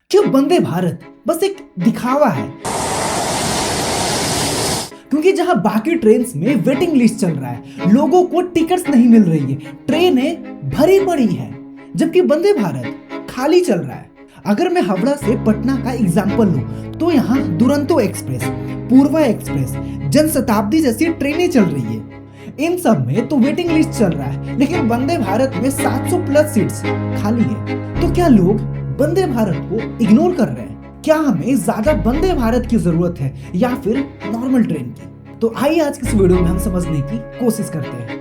कि वंदे भारत बस एक दिखावा है, क्योंकि जहां बाकी ट्रेन्स में वेटिंग लिस्ट चल रहा है, लोगों को टिकट्स नहीं मिल रही है, ट्रेनें भरी पड़ी है, जबकि वंदे भारत खाली चल रहा है। अगर मैं हावड़ा से पटना का एग्जाम्पल लूं तो यहाँ दुरंतो एक्सप्रेस, पूर्वा एक्सप्रेस, जनशताब्दी जैसी ट्रेनें चल रही है। इन सब में तो वेटिंग लिस्ट चल रहा है, लेकिन वंदे भारत में 700 प्लस सीट्स खाली है। तो क्या लोग वंदे भारत को इग्नोर कर रहे हैं? क्या हमें ज्यादा वंदे भारत की जरूरत है या फिर नॉर्मल ट्रेन की? तो आइए आज की इस वीडियो में हम समझने की कोशिश करते हैं।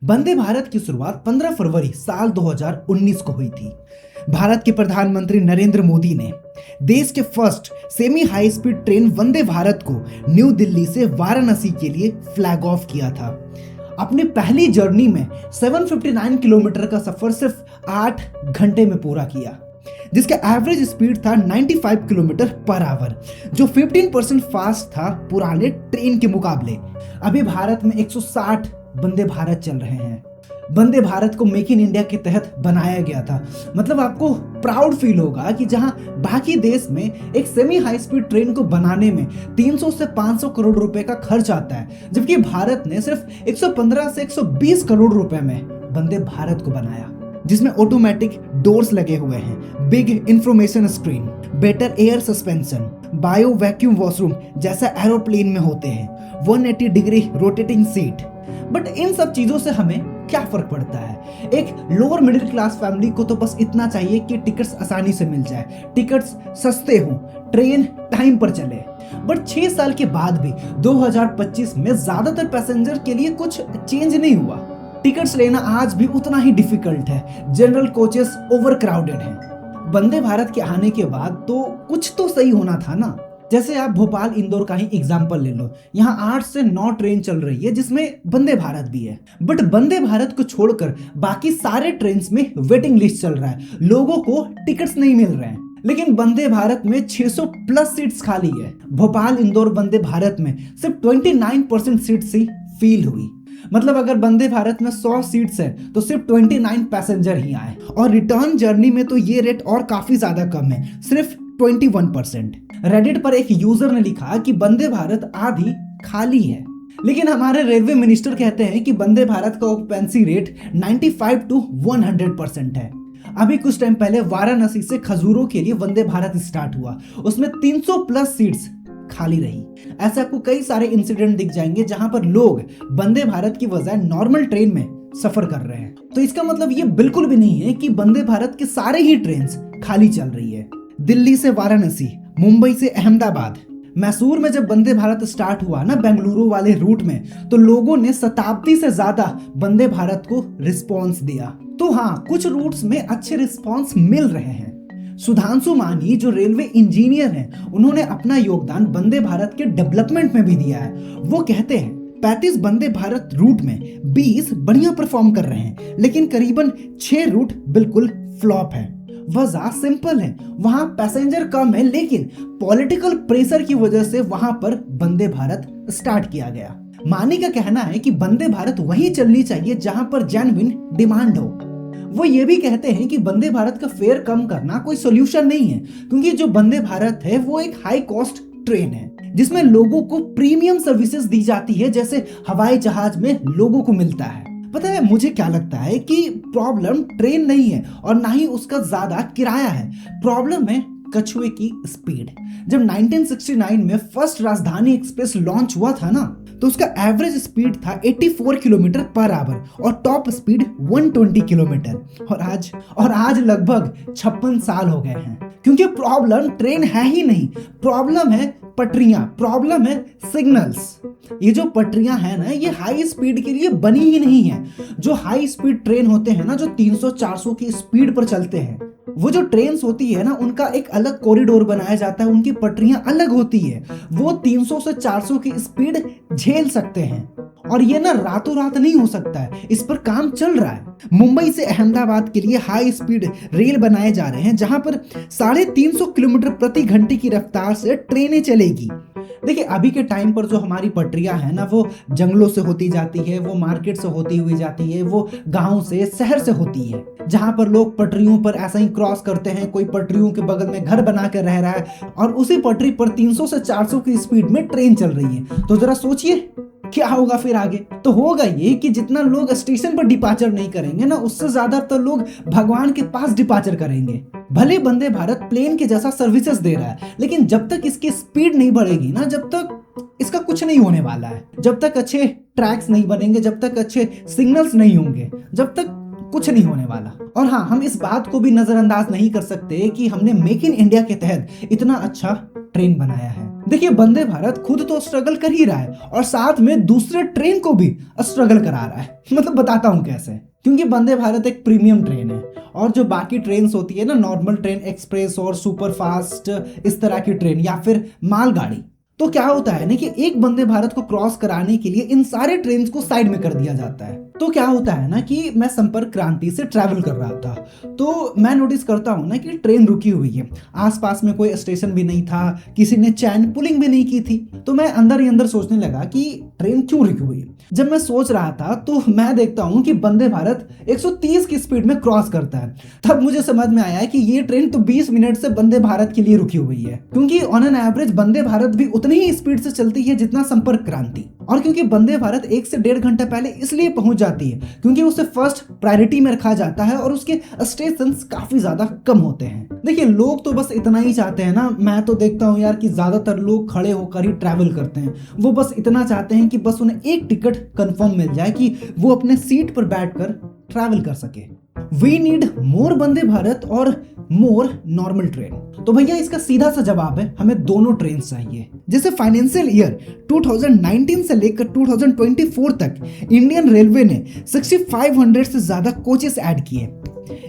वंदे भारत की शुरुआत 15 फरवरी साल 2019 को हुई थी। भारत के प्रधानमंत्री नरेंद्र मोदी ने देश के first semi high speed train Vande Bharat को न्यू दिल्ली से वाराणसी के लिए फ्लैग ऑफ किया था। अपनी पहली जर्नी में 759 किलोमीटर का सफर सिर्फ 8 घंटे में पूरा किया, जिसका एवरेज स्पीड था 95 किलोमीटर पर आवर, जो 15% फास्ट था पुराने ट्रेन के मुकाबले। अभी भारत में 160 वंदे भारत चल रहे हैं। वंदे भारत को मेक इन इंडिया के तहत बनाया गया था। मतलब आपको प्राउड फील होगा कि जहां बाकी देश में एक सेमी हाई स्पीड ट्रेन को बनाने में 300 से 500 करोड़ रुपए का खर्च आता है, जबकि भारत ने सिर्फ 115 से 120 करोड़ रुपए में वंदे भारत को बनाया, जिसमें ऑटोमेटिक डोर्स लगे हुए हैं, big information screen, better air suspension, bio vacuum washroom जैसा एरोप्लेन में होते हैं, 180 degree rotating seat. But in सब चीजों से हमें क्या फर्क पड़ता है? एक लोअर मिडिल क्लास फैमिली को तो बस इतना चाहिए कि टिकट्स आसानी से मिल जाए, टिकट्स सस्ते हों, ट्रेन टाइम पर चले। बट 6 साल के बाद भी 2025 में ज्यादातर पैसेंजर के लिए कुछ चेंज नहीं हुआ। टिकट्स लेना आज भी उतना ही डिफिकल्ट है, जनरल कोचेस ओवर क्राउडेड हैं। वंदे भारत के आने के बाद तो कुछ तो सही होना था ना। जैसे आप भोपाल इंदौर का ही एग्जाम्पल ले लो, यहाँ 8 से 9 ट्रेन चल रही है जिसमें वंदे भारत भी है। बट वंदे भारत को छोड़कर बाकी सारे ट्रेन में वेटिंग लिस्ट चल रहा है, लोगों को टिकट्स नहीं मिल रहे हैं। लेकिन वंदे भारत में 600 प्लस सीट्स खाली है। भोपाल इंदौर वंदे भारत में सिर्फ 29% सीट्स ही फिल हुई। मतलब अगर वंदे भारत में 100 सीट्स है तो सिर्फ 29 पैसेंजर ही आए, और रिटर्न जर्नी में तो ये रेट और काफी ज्यादा कम है, सिर्फ 21%। रेडिट पर एक यूजर ने लिखा कि वंदे भारत आधी खाली है, लेकिन हमारे रेलवे मिनिस्टर कहते हैं कि वंदे भारत का ऑक्यूपेंसी रेट 95 to 100% है। अभी कुछ टाइम पहले वाराणसी से खजूरों के लिए वंदे भारत स्टार्ट हुआ, उसमें 300 प्लस सीट्स खाली रही। ऐसे आपको कई सारे इंसिडेंट दिख जाएंगे जहां पर लोग वंदे भारत की बजाय नॉर्मल ट्रेन में सफर कर रहे हैं। तो इसका मतलब ये बिल्कुल भी नहीं है कि वंदे भारत के सारे ही ट्रेन खाली चल रही है। दिल्ली से वाराणसी, मुंबई से अहमदाबाद, मैसूर में जब वंदे भारत स्टार्ट हुआ ना बेंगलुरु वाले रूट में, तो लोगों ने शताब्दी से ज्यादा वंदे भारत को रिस्पॉन्स दिया। तो हाँ, कुछ रूट्स में अच्छे रिस्पॉन्स मिल रहे हैं। सुधांशु मानी जो रेलवे इंजीनियर हैं, उन्होंने अपना योगदान वंदे भारत के डेवलपमेंट में भी दिया है। वो कहते हैं 35 वंदे भारत रूट में 20 बढ़िया परफॉर्म कर रहे हैं, लेकिन करीबन 6 रूट बिल्कुल फ्लॉप है। वजह सिंपल है, वहां पैसेंजर कम है, लेकिन पॉलिटिकल प्रेशर की वजह से वहां पर वंदे भारत स्टार्ट किया गया। मानी का कहना है कि वंदे भारत वहीं चलनी चाहिए जहां पर जेन्युइन डिमांड हो। वो ये भी कहते हैं कि वंदे भारत का फेयर कम करना कोई सोल्यूशन नहीं है, क्योंकि जो वंदे भारत है वो एक हाई कॉस्ट ट्रेन है जिसमें लोगों को प्रीमियम सर्विसेज दी जाती है, जैसे हवाई जहाज में लोगों को मिलता है। पता है मुझे क्या लगता है कि प्रॉब्लम ट्रेन नहीं है और ना ही उसका ज्यादा किराया है, प्रॉब्लम है कछुए की स्पीड। जब 1969 में फर्स्ट राजधानी एक्सप्रेस लॉन्च हुआ था ना, तो उसका एवरेज स्पीड था 84 किलोमीटर पर आवर और टॉप स्पीड 120 किलोमीटर, और आज लगभग 56 साल हो गए हैं। क्योंकि प्रॉब्लम ट्रेन है ही नहीं, प्रॉब्लम है पटरियां, प्रॉब्लम है सिग्नल्स। ये जो पटरियां हैं ना, ये हाई स्पीड के लिए बनी ही नहीं है। जो हाई स्पीड ट्रेन होते हैं ना, जो 300-400 की स्पीड पर चलते हैं, वो जो ट्रेन्स होती है ना, उनका एक अलग कॉरिडोर बनाया जाता है, उनकी पटरियां अलग होती है, वो 300 से 400 की स्पीड झेल सकते हैं। और ये ना रातों रात नहीं हो सकता है, इस पर काम चल रहा है। मुंबई से अहमदाबाद के लिए हाई स्पीड रेल बनाए जा रहे हैं, जहां पर 350 किलोमीटर प्रति घंटे की रफ्तार से ट्रेनें चलेगी। देखिए अभी के टाइम पर जो हमारी पटरियां हैं ना, वो जंगलों से होती जाती है, वो मार्केट से होती हुई जाती है, वो गांव से, शहर से होती है, जहां पर लोग पटरियों पर ऐसा ही क्रॉस करते हैं। कोई पटरियों के बगल में घर बना कर रह रहा है और उसी पटरी पर 300 से 400 की स्पीड में ट्रेन चल रही है। तो जरा सोचिए क्या होगा फिर आगे। तो होगा ये कि जितना लोग स्टेशन पर डिपार्चर नहीं करेंगे ना, उससे ज्यादा तो लोग भगवान के पास डिपार्चर करेंगे। भले वंदे भारत प्लेन के जैसा सर्विसेज दे रहा है, लेकिन जब तक इसकी स्पीड नहीं बढ़ेगी ना, जब तक इसका कुछ नहीं होने वाला है। जब तक अच्छे ट्रैक्स नहीं बनेंगे, जब तक अच्छे सिग्नल्स नहीं होंगे, जब तक कुछ नहीं होने वाला। और हाँ, हम इस बात को भी नजरअंदाज नहीं कर सकते कि हमने मेक इन इंडिया के तहत इतना अच्छा ट्रेन बनाया है। देखिए वंदे भारत खुद तो स्ट्रगल कर ही रहा है और साथ में दूसरे ट्रेन को भी स्ट्रगल करा रहा है। मतलब बताता हूँ कैसे। क्योंकि वंदे भारत एक प्रीमियम ट्रेन है और जो बाकी ट्रेन होती है ना, नॉर्मल ट्रेन, एक्सप्रेस और सुपर फास्ट, इस तरह की ट्रेन या फिर मालगाड़ी, तो क्या होता है ना कि एक वंदे भारत को क्रॉस कराने के लिए इन सारे ट्रेन को साइड में कर दिया जाता है। तो क्या होता है ना कि मैं संपर्क क्रांति से ट्रैवल कर रहा था, तो मैं नोटिस करता हूँ ना कि ट्रेन रुकी हुई है, आसपास में कोई स्टेशन भी नहीं था, किसी ने चैन पुलिंग भी नहीं की थी। तो मैं अंदर ही अंदर सोचने लगा कि ट्रेन क्यों रुकी हुई है। जब मैं सोच रहा था तो मैं देखता हूँ कि वंदे भारत 130 की स्पीड में क्रॉस करता है। तब मुझे समझ में आया कि ये ट्रेन तो 20 मिनट से वंदे भारत के लिए रुकी हुई है, क्योंकि on an average Vande Bharat भी उतनी ही स्पीड से चलती है जितना संपर्क क्रांति। और क्योंकि वंदे भारत 1 से 1.5 घंटा पहले इसलिए पहुंच जाती है क्योंकि उसे फर्स्ट प्रायोरिटी में रखा जाता है और उसके स्टेशन काफी ज्यादा कम होते हैं। देखिए लोग तो बस इतना ही चाहते हैं ना, मैं तो देखता हूँ यार कि ज्यादातर लोग खड़े होकर ही ट्रैवल करते हैं। वो बस इतना चाहते हैं कि बस उन्हें एक टिकट कंफर्म मिल जाए कि वो अपने सीट पर बैठकर ट्रैवल कर सके। We need more Vande Bharat और मोर नॉर्मल ट्रेन। तो भैया इसका सीधा सा जवाब है, हमें दोनों ट्रेन चाहिए। जैसे फाइनेंशियल ईयर 2019 से लेकर 2024 तक इंडियन रेलवे ने 6500 से ज्यादा कोचेस ऐड किए।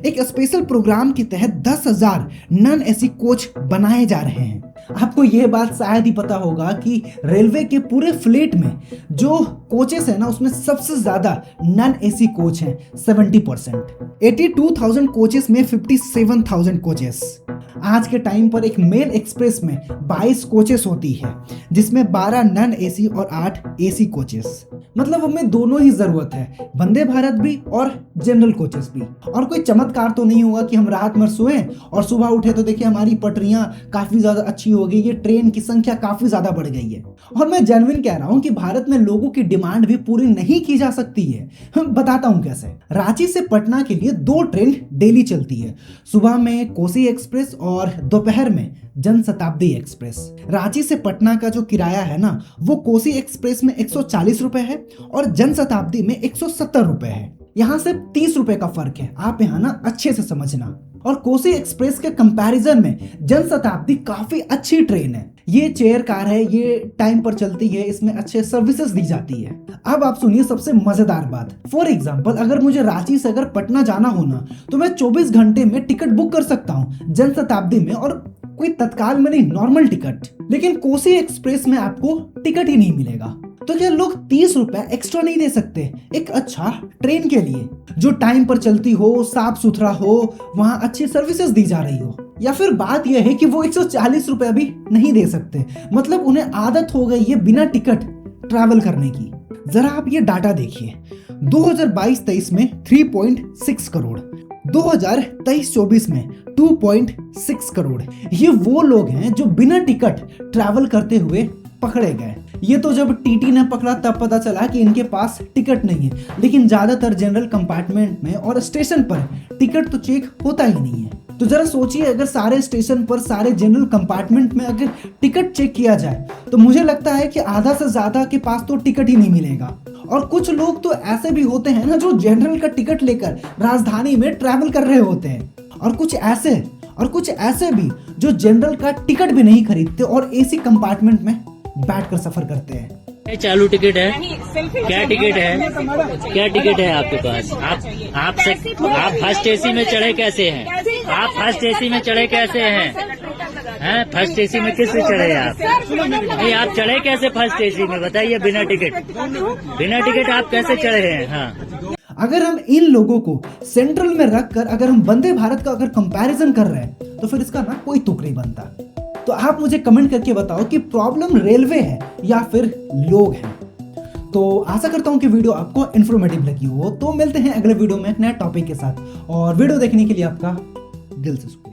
एक स्पेशल प्रोग्राम के तहत 10,000 नॉन एसी कोच बनाए जा रहे हैं। आपको यह बात शायद ही पता होगा कि रेलवे के पूरे फ्लीट में जो कोचेस है ना, उसमें सबसे ज्यादा नॉन एसी कोच हैं 70%। 82,000 कोचेस में 57,000 कोचेस। आज के टाइम पर एक मेल एक्सप्रेस में 22 कोचेस होती है, जिसमें 12 नॉन एसी और 8 एसी कोचेस। मतलब हमें दोनों ही जरूरत है, वंदे भारत भी और जनरल कोचेस भी। और कोई चमत्कार तो नहीं हुआ कि हम रात में सोए और सुबह उठे तो देखिए हमारी पटरियां काफी ज्यादा अच्छी हो गई, ये ट्रेन की संख्या काफी ज्यादा बढ़ गई है। और मैं जेन्युइन कह रहा हूं कि भारत में लोगों की डिमांड भी पूरी नहीं की जा सकती है। बताता हूं कैसे। रांची से पटना के लिए 2 ट्रेन डेली चलती है, सुबह में कोसी एक्सप्रेस और दोपहर में जनशताब्दी एक्सप्रेस। रांची से पटना का जो किराया है ना, वो कोसी एक्सप्रेस में 140 रुपए है और जनशताब्दी में 170 रुपए है। यहाँ से 30 रुपए का फर्क है, आप यहाँ ना अच्छे से समझना। और कोसी एक्सप्रेस के कंपैरिजन में जनशताब्दी काफी अच्छी ट्रेन है। ये चेयर कार है, ये टाइम पर चलती है, इसमें अच्छे सर्विसेज दी जाती है। अब आप सुनिए सबसे मजेदार बात। फॉर एग्जांपल अगर मुझे रांची से अगर पटना जाना हो ना, तो मैं 24 घंटे में टिकट बुक कर सकता हूँ जनशताब्दी में, और कोई तत्काल में नहीं, नॉर्मल टिकट। लेकिन कोसी एक्सप्रेस में आपको टिकट ही नहीं मिलेगा। तो क्या लोग 30 रुपए एक्स्ट्रा नहीं दे सकते एक अच्छा ट्रेन के लिए, जो टाइम पर चलती हो, साफ सुथरा हो, वहां अच्छी सर्विसेज दी जा रही हो? या फिर बात यह है कि वो 140 रुपए भी नहीं दे सकते, मतलब उन्हें आदत हो गई है बिना टिकट ट्रैवल करने की। जरा आप ये डाटा देखिए, 2022-23 में 3.6 करोड़, 2023-24 में 2.6 करोड़। ये वो लोग हैं जो बिना टिकट ट्रैवल करते हुए पकड़े गए। ये तो जब टीटी ने पकड़ा तब पता चला कि इनके पास टिकट नहीं है, लेकिन ज्यादातर जनरल कंपार्टमेंट में और स्टेशन पर टिकट तो चेक होता ही नहीं है। तो जरा सोचिए, अगर सारे स्टेशन पर, सारे जनरल कंपार्टमेंट में अगर टिकट चेक किया जाए तो मुझे लगता है कि आधा से ज्यादा के पास तो टिकट ही नहीं मिलेगा। और कुछ लोग तो ऐसे भी होते हैं ना, जो जनरल का टिकट लेकर राजधानी में ट्रैवल कर रहे होते हैं, और कुछ ऐसे भी जो जनरल का टिकट भी नहीं खरीदते और एसी कंपार्टमेंट में बैठकर सफर करते हैं। चालू टिकट है? क्या टिकट है? क्या टिकट है आपके पास? आप फर्स्ट एसी में चढ़े कैसे हैं? आप फर्स्ट एसी में चढ़े कैसे हैं? फर्स्ट एसी में किससे चढ़े आप? नहीं, आप चढ़े कैसे फर्स्ट एसी में, बताइए। बिना टिकट आप कैसे चढ़े हैं? हाँ, अगर हम इन लोगों को सेंट्रल में रखकर अगर हम वंदे भारत का अगर कंपैरिजन कर रहे हैं तो फिर इसका ना कोई तुक नहीं बनता। तो आप मुझे कमेंट करके बताओ कि प्रॉब्लम रेलवे है या फिर लोग हैं। तो आशा करता हूं कि वीडियो आपको इन्फॉर्मेटिव लगी हो। तो मिलते हैं अगले वीडियो में एक नया टॉपिक के साथ, और वीडियो देखने के लिए आपका दिल से शुक्रिया।